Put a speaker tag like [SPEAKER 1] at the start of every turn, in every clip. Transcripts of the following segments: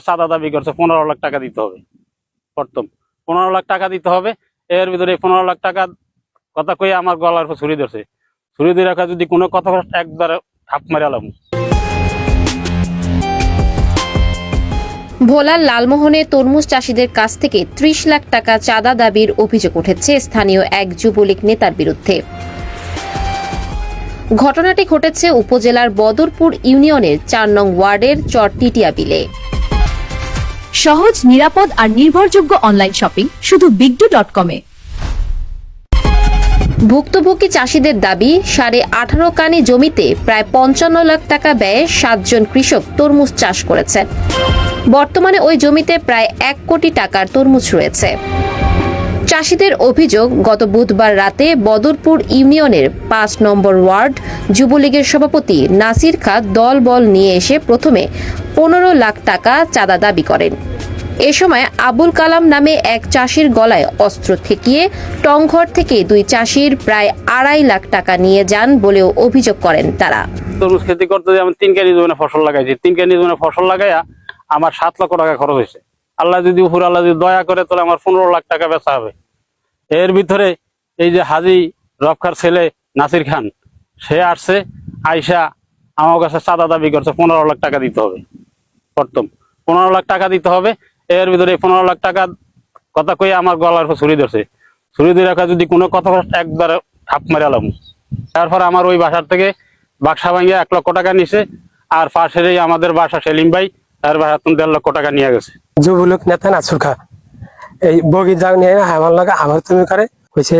[SPEAKER 1] চাঁদা দাবি করছে 15 লাখ টাকা দিতে হবে। প্রথম 15 লাখ টাকা দিতে হবে। এর ভিতরে 15 লাখ টাকা কথা কই আমার গলার উপর ছুরি ধরছে। ছুরি দিয়ে রাখা যদি কোনো কথা একবার ঠাপ মারে আলাম।
[SPEAKER 2] ভোলার লালমোহনে তরমুজ চাষিদের কাছ থেকে 30 লাখ টাকা চাঁদা দাবির অভিযোগ উঠেছে স্থানীয় এক যুবলীগ নেতার বিরুদ্ধে। ঘটনাটি ঘটেছে উপজেলার বদরপুর ইউনিয়নের 4 নং ওয়ার্ডের চর টিটিয়া বিলে।
[SPEAKER 3] সহজ, নিরাপদ আর নির্ভরযোগ্য অনলাইন শপিং শুধু bigdo.com-এ।
[SPEAKER 2] ভুক্তভোগী চাষিদের দাবি 18.5 কানি জমিতে প্রায় 55 লাখ টাকা ব্যয়ে 7 জন কৃষক তরমুজ চাষ করেছেন। বর্তমানে ওই জমিতে প্রায় 1 কোটি টাকার তরমুজ রয়েছে। চাষিদের অভিযোগ, গত বুধবার রাতে বদরপুর ইউনিয়নের 5 নম্বর ওয়ার্ড যুবলীগের সভাপতি নাসির খা দলবল নিয়ে এসে প্রথমে 15 লাখ টাকা চাঁদা দাবি করেন। এ সময় আবুল কালাম নামে এক চাষির গলায় অস্ত্র ঠেকিয়ে টংঘর থেকে 2 চাষির প্রায় 2.5 লাখ টাকা নিয়ে যান বলেও অভিযোগ করেন তারা।
[SPEAKER 1] তরমুজ খেতে করতে আমি 3 কানি জমিনে ফসল লাগাইছি। 3 কানি জমিনে ফসল লাগাইয়া আমার 7 লক্ষ টাকা খরচ হয়েছে। আল্লাহ যদি দয়া করে তাহলে আমার 15 লাখ টাকা বেচা হবে। এর ভিতরে এই যে হাজি রফখার ছেলে নাসির খান, সে আসছে, আইসা আমার কাছে চাঁদা দাবি করছে 15 লাখ টাকা দিতে হবে। প্রথম 15 লাখ টাকা দিতে হবে। এর ভিতরে 15 লাখ টাকা কথা কই আমার গলার উপর ছুরি ধরছে। ছুরি দিয়ে রাখা যদি কোনো কথা একবার ঠাপ মারে আলাম। তারপর আমার ওই বাসার থেকে বাক্সা ভাঙিয়ে 1 লক্ষ টাকা নিছে। আর পাশেরই আমাদের বাসা সেলিম ভাই, তার বাসা 1.5 লক্ষ টাকা নিয়ে গেছে।
[SPEAKER 4] যুবলীগ নেতা নাসুর খা এই বগি যাও নিয়ে আমার লাগে আবার তুমি করে কইছে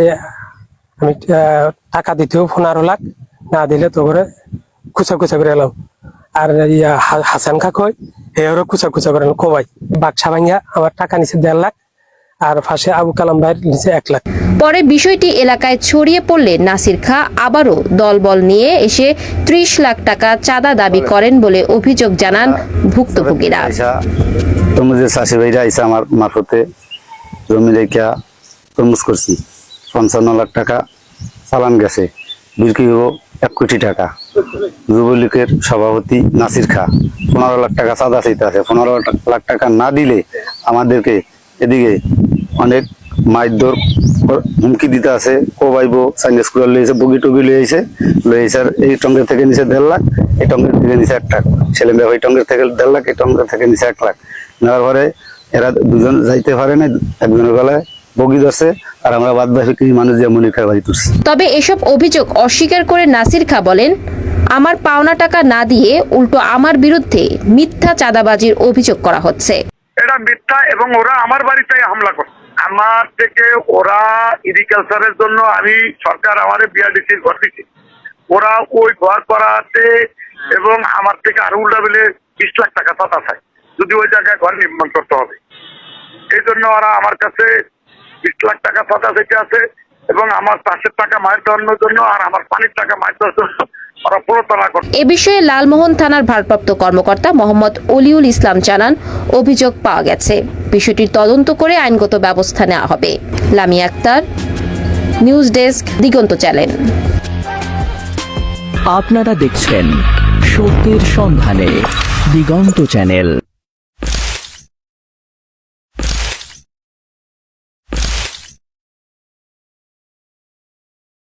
[SPEAKER 4] আমি টাকা দিতেও 15 লাখ, না দিলে তো করে খুচা করে এলাম। আর হাসান খা কই এরও খুচা করে কবাই বাক্সা ভাঙিয়া আমার টাকা নিচে 1.5 লাখ, আর পাশে আবু কালাম ভাইয়ের নিচে 1 লাখ।
[SPEAKER 2] পরে বিষয়টি এলাকায় ছড়িয়ে পড়লে নাসির খা আবারও দলবল নিয়ে এসে 30 লাখ টাকা চাঁদা দাবি করেন বলে অভিযোগ জানান ভুক্তভোগীরা।
[SPEAKER 5] তরমুজের চাষি ভাইরা আইসা আমার মারফতে জমি রেখা তরমুজ করছি। 55 লাখ টাকা চালান গেছে, বিক্রি হবো 1 কোটি টাকা। যুবলীগের সভাপতি নাসির খা 15 লাখ টাকা চাঁদা চাইতে আছে। 15 লাখ টাকা না দিলে আমাদেরকে এদিকে অনেক মাইদর হুমকি দিতে আছে। কোবাইবো, চাইনিজ কুলার লইছে, বগি টগি লইছে। এই টঙ্গের থেকে নিচে 1.5 লাখ, এই টঙ্গের থেকে নিচে 1 লাখ। ছেলে মেয়ে ওই টঙ্গের থেকে 1.5 লাখ, এই টঙ্গের থেকে নিচে 1 লাখ নেওয়ার পরে এরা দুজন যাইতে পারে না, একজনের গলায় বগি ধরছে, আর আমরা বাদ বাকি মানুষ যে মনে খাই বাড়ি তুলছি।
[SPEAKER 2] তবে এসব অভিযোগ অস্বীকার করে নাসির খা বলেন, আমার পাওনা টাকা না দিয়ে উল্টো আমার বিরুদ্ধে মিথ্যা চাঁদাবাজির অভিযোগ করা হচ্ছে।
[SPEAKER 6] এটা মিথ্যা, এবং ওরা আমার বাড়িতে হামলা করছে। আমার থেকে ওরা এগ্রিকালচারের জন্য আমি সরকার আমার বিআরডিসির ঘর দিচ্ছি, ওরা ওই ঘর করাতে এবং আমার থেকে আরো উল্টা বেলে 20 লাখ টাকা চাঁদা চায়, যদি ওই জায়গায় ঘর নির্মাণ করতে হবে। এই জন্য ওরা আমার কাছে 20 লাখ টাকা চাঁদা চাইতে আছে, এবং আমার চাষের টাকা মাছ ধরানোর জন্য আর আমার পানির টাকা মাছ ধরার জন্য ওরা প্রতারণা করছে।
[SPEAKER 2] এ বিষয়ে লালমোহন থানার ভারপ্রাপ্ত কর্মকর্তা মোহাম্মদ অলিউল ইসলাম জানান, অভিযোগ পাওয়া গেছে, বিষয়টির তদন্ত করে আইনগত ব্যবস্থা নেওয়া হবে। লামিয়া আক্তার, নিউজ ডেস্ক, দিগন্ত চ্যানেল।
[SPEAKER 7] আপনারা দেখছেন সত্যের সন্ধানে দিগন্ত চ্যানেল।